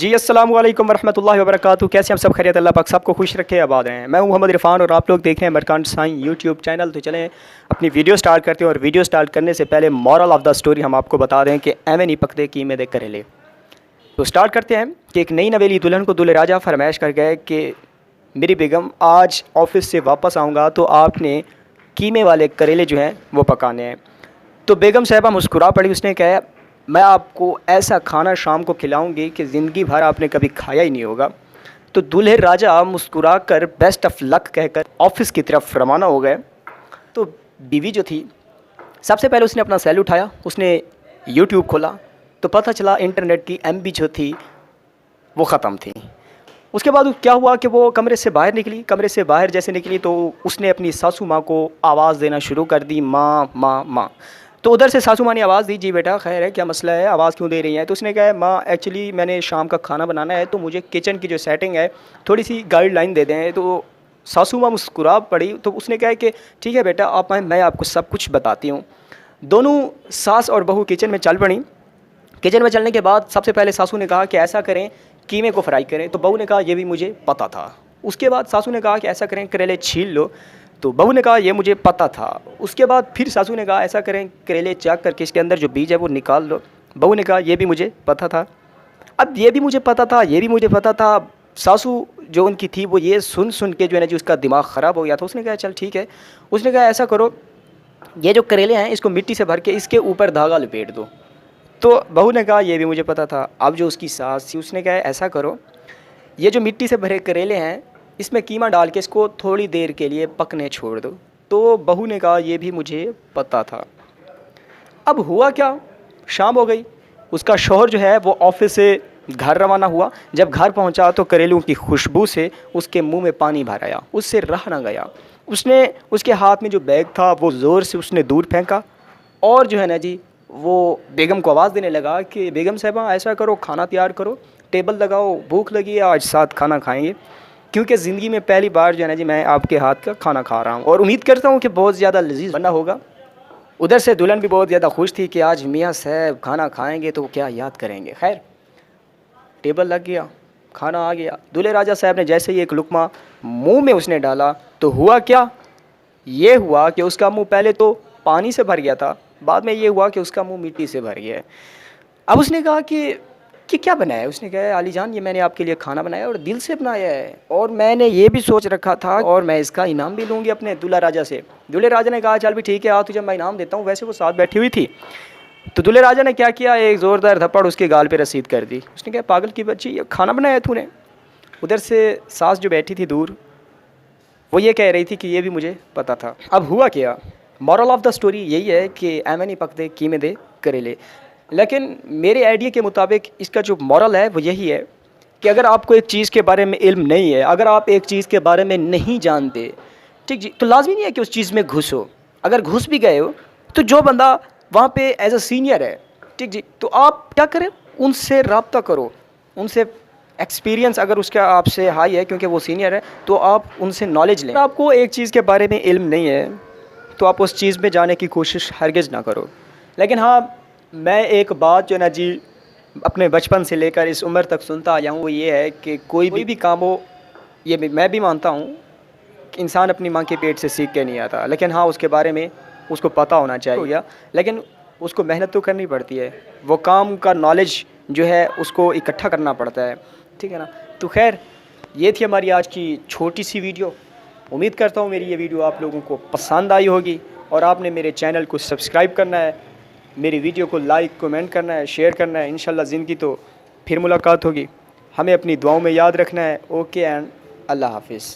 जी अस्सलाम वालेकुम वरहमतुल्लाहि वबरकातुहू। कैसे हम सब खैरियत? अल्लाह पाक सबको खुश रखे, आबाद हैं। मैं हूं मोहम्मद इरफान और आप लोग देख रहे हैं मरकान साईं यूट्यूब चैनल। तो चलें अपनी वीडियो स्टार्ट करते हैं। और वीडियो स्टार्ट करने से पहले मॉरल ऑफ़ द स्टोरी हम आपको बता दें कि एवें नहीं पकते कीमे दे करेले। तो स्टार्ट करते हैं कि एक नई नवेली दुल्हन को दूल्हे राजा फरमाइश कर गए कि मेरी बेगम आज ऑफिस से वापस आऊँगा तो आपने कीमे वाले करेले जो हैं वो पकाने हैं। तो बेगम साहिबा मुस्कुरा पड़ी। उसने कहा मैं आपको ऐसा खाना शाम को खिलाऊंगी कि ज़िंदगी भर आपने कभी खाया ही नहीं होगा। तो दूल्हे राजा मुस्कुरा कर बेस्ट ऑफ लक कहकर ऑफिस की तरफ रवाना हो गए। तो बीवी जो थी सबसे पहले उसने अपना सेल उठाया, उसने यूट्यूब खोला तो पता चला इंटरनेट की MB जो थी वो ख़त्म थी। उसके बाद क्या हुआ कि वो कमरे से बाहर निकली। कमरे से बाहर जैसे निकली तो उसने अपनी सासू माँ को आवाज़ देना शुरू कर दी, माँ माँ माँ। तो उधर से सासू माँ ने आवाज़ दी, जी बेटा खैर है, क्या मसला है, आवाज़ क्यों दे रही हैं? तो उसने कहा माँ एक्चुअली मैंने शाम का खाना बनाना है तो मुझे किचन की जो सेटिंग है थोड़ी सी गाइडलाइन दे दें। तो सासू माँ मुस्कुरा पड़ी। तो उसने कहा कि ठीक है बेटा आप आएँ, मैं आपको सब कुछ बताती हूँ। दोनों सास और बहू किचन में चल पड़ी। किचन में चलने के बाद सबसे पहले सासू ने कहा कि ऐसा करें कीमे को फ्राई करें। तो बहू ने कहा ये भी मुझे पता था। उसके बाद सासू ने कहा कि ऐसा करें करेले छील लो। तो बहू ने कहा ये मुझे पता था। उसके बाद फिर सासू ने कहा ऐसा करें करेले चेक करके इसके अंदर जो बीज है वो निकाल लो। बहू ने कहा ये भी मुझे पता था। अब ये भी मुझे पता था, ये भी मुझे पता था। सासू जो उनकी थी वो ये सुन सुन के जो है ना जी उसका दिमाग ख़राब हो गया था। उसने कहा चल ठीक है। उसने कहा ऐसा करो ये जो करेले हैं इसको मिट्टी से भर के इसके ऊपर धागा लपेट दो। तो बहू ने कहा ये भी मुझे पता था। अब जो उसकी सास थी उसने कहा ऐसा करो ये जो मिट्टी से भरे करेले हैं इसमें कीमा डाल के इसको थोड़ी देर के लिए पकने छोड़ दो। तो बहू ने कहा ये भी मुझे पता था। अब हुआ क्या, शाम हो गई। उसका शौहर जो है वो ऑफिस से घर रवाना हुआ। जब घर पहुंचा तो करेलों की खुशबू से उसके मुंह में पानी भर आया, उससे रहा ना गया। उसने उसके हाथ में जो बैग था वो ज़ोर से उसने दूर फेंका और जो है ना जी वो बेगम को आवाज़ देने लगा कि बेगम साहिबा ऐसा करो खाना तैयार करो, टेबल लगाओ, भूख लगी है, आज साथ खाना खाएंगे। क्योंकि ज़िंदगी में पहली बार जो है ना जी मैं आपके हाथ का खाना खा रहा हूँ और उम्मीद करता हूँ कि बहुत ज़्यादा लजीज बना होगा। उधर से दुल्हन भी बहुत ज़्यादा खुश थी कि आज मियाँ साहब खाना खाएंगे तो क्या याद करेंगे। खैर टेबल लग गया, खाना आ गया। दूल्हे राजा साहब ने जैसे ही एक लुकमा मुंह में उसने डाला तो हुआ क्या, ये हुआ कि उसका मुंह पहले तो पानी से भर गया था, बाद में ये हुआ कि उसका मुंह मिट्टी से भर गया है। अब उसने कहा कि क्या बनाया है? उसने कहा आली जान ये मैंने आपके लिए खाना बनाया और दिल से बनाया है और मैंने ये भी सोच रखा था और मैं इसका इनाम भी लूँगी अपने दूल्हा राजा से। दूल्हे राजा ने कहा चल भी ठीक है आ तुझे मैं इनाम देता हूँ। वैसे वो साथ बैठी हुई थी। तो दूल्हे राजा ने क्या किया, एक ज़ोरदार थप्पड़ उसके गाल पे रसीद कर दी। उसने कहा पागल की बच्ची ये खाना बनाया तूने? उधर से सास जो बैठी थी दूर वो ये कह रही थी कि ये भी मुझे पता था। अब हुआ क्या, मॉरल ऑफ़ द स्टोरी यही है कि एवें नहीं पकते कीमे दे करेले। लेकिन मेरे आइडिया के मुताबिक इसका जो मॉरल है वो यही है कि अगर आपको एक चीज़ के बारे में इल्म नहीं है, अगर आप एक चीज़ के बारे में नहीं जानते, ठीक जी, तो लाजमी नहीं है कि उस चीज़ में घुसो। अगर घुस भी गए हो तो जो बंदा वहाँ पे एज अ सीनियर है, ठीक जी, तो आप क्या करें उनसे रब्ता करो, उनसे एक्सपीरियंस अगर उसका आपसे हाई है क्योंकि वो सीनियर है तो आप उनसे नॉलेज लें। अगर आपको एक चीज़ के बारे में इल्म नहीं है तो आप उस चीज़ में जाने की कोशिश हरगिज़ ना करो। लेकिन हाँ मैं एक बात जो है ना जी अपने बचपन से लेकर इस उम्र तक सुनता आया हूँ वो ये है कि कोई भी काम हो, ये मैं भी मानता हूँ कि इंसान अपनी माँ के पेट से सीख के नहीं आता, लेकिन हाँ उसके बारे में उसको पता होना चाहिए। लेकिन उसको मेहनत तो करनी पड़ती है, वो काम का नॉलेज जो है उसको इकट्ठा करना पड़ता है, ठीक है ना। तो खैर ये थी हमारी आज की छोटी सी वीडियो। उम्मीद करता हूँ मेरी ये वीडियो आप लोगों को पसंद आई होगी और आपने मेरे चैनल को सब्सक्राइब करना है, मेरी वीडियो को लाइक कमेंट करना है, शेयर करना है। इंशाल्लाह ज़िंदगी तो फिर मुलाकात होगी। हमें अपनी दुआओं में याद रखना है। ओके एंड अल्लाह हाफिज़।